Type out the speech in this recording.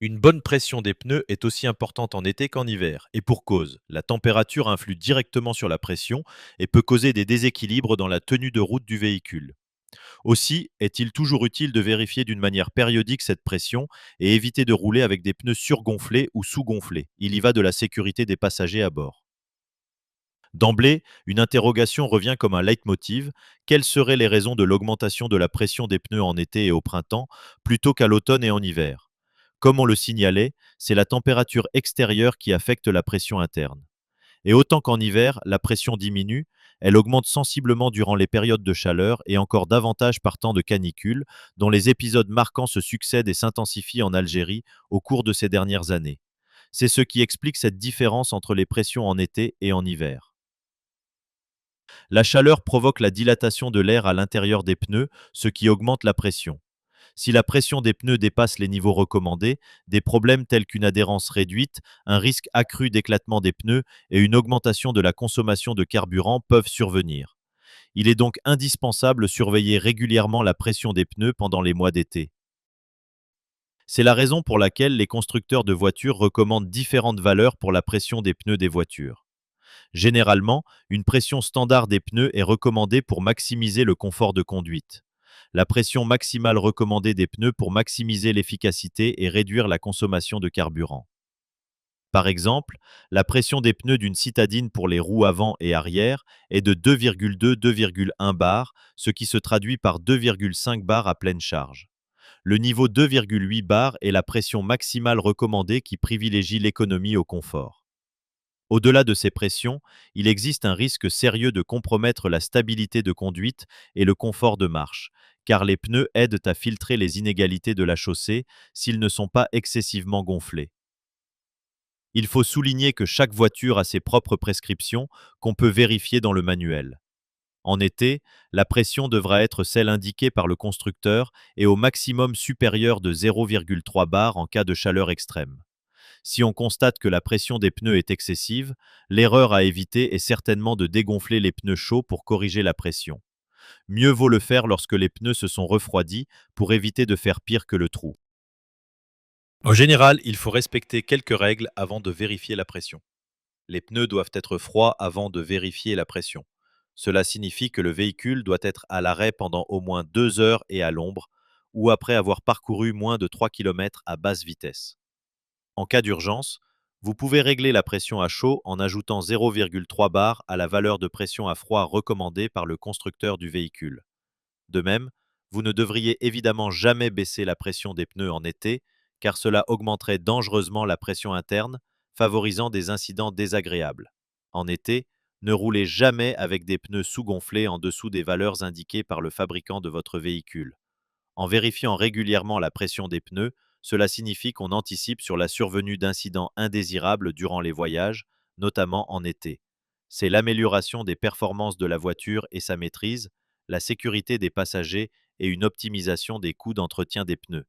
Une bonne pression des pneus est aussi importante en été qu'en hiver, et pour cause. La température influe directement sur la pression et peut causer des déséquilibres dans la tenue de route du véhicule. Aussi, est-il toujours utile de vérifier d'une manière périodique cette pression et éviter de rouler avec des pneus surgonflés ou sous-gonflés. Il y va de la sécurité des passagers à bord. D'emblée, une interrogation revient comme un leitmotiv. Quelles seraient les raisons de l'augmentation de la pression des pneus en été et au printemps, plutôt qu'à l'automne et en hiver? Comme on le signalait, c'est la température extérieure qui affecte la pression interne. Et autant qu'en hiver, la pression diminue, elle augmente sensiblement durant les périodes de chaleur et encore davantage par temps de canicule, dont les épisodes marquants se succèdent et s'intensifient en Algérie au cours de ces dernières années. C'est ce qui explique cette différence entre les pressions en été et en hiver. La chaleur provoque la dilatation de l'air à l'intérieur des pneus, ce qui augmente la pression. Si la pression des pneus dépasse les niveaux recommandés, des problèmes tels qu'une adhérence réduite, un risque accru d'éclatement des pneus et une augmentation de la consommation de carburant peuvent survenir. Il est donc indispensable de surveiller régulièrement la pression des pneus pendant les mois d'été. C'est la raison pour laquelle les constructeurs de voitures recommandent différentes valeurs pour la pression des pneus des voitures. Généralement, une pression standard des pneus est recommandée pour maximiser le confort de conduite. La pression maximale recommandée des pneus pour maximiser l'efficacité et réduire la consommation de carburant. Par exemple, la pression des pneus d'une citadine pour les roues avant et arrière est de 2,2-2,1 bar, ce qui se traduit par 2,5 bar à pleine charge. Le niveau 2,8 bar est la pression maximale recommandée qui privilégie l'économie au confort. Au-delà de ces pressions, il existe un risque sérieux de compromettre la stabilité de conduite et le confort de marche, car les pneus aident à filtrer les inégalités de la chaussée s'ils ne sont pas excessivement gonflés. Il faut souligner que chaque voiture a ses propres prescriptions qu'on peut vérifier dans le manuel. En été, la pression devra être celle indiquée par le constructeur et au maximum supérieure de 0,3 bar en cas de chaleur extrême. Si on constate que la pression des pneus est excessive, l'erreur à éviter est certainement de dégonfler les pneus chauds pour corriger la pression. Mieux vaut le faire lorsque les pneus se sont refroidis pour éviter de faire pire que le trou. En général, il faut respecter quelques règles avant de vérifier la pression. Les pneus doivent être froids avant de vérifier la pression. Cela signifie que le véhicule doit être à l'arrêt pendant au moins 2 heures et à l'ombre, ou après avoir parcouru moins de 3 km à basse vitesse. En cas d'urgence, vous pouvez régler la pression à chaud en ajoutant 0,3 bar à la valeur de pression à froid recommandée par le constructeur du véhicule. De même, vous ne devriez évidemment jamais baisser la pression des pneus en été, car cela augmenterait dangereusement la pression interne, favorisant des incidents désagréables. En été, ne roulez jamais avec des pneus sous-gonflés en dessous des valeurs indiquées par le fabricant de votre véhicule. En vérifiant régulièrement la pression des pneus, cela signifie qu'on anticipe sur la survenue d'incidents indésirables durant les voyages, notamment en été. C'est l'amélioration des performances de la voiture et sa maîtrise, la sécurité des passagers et une optimisation des coûts d'entretien des pneus.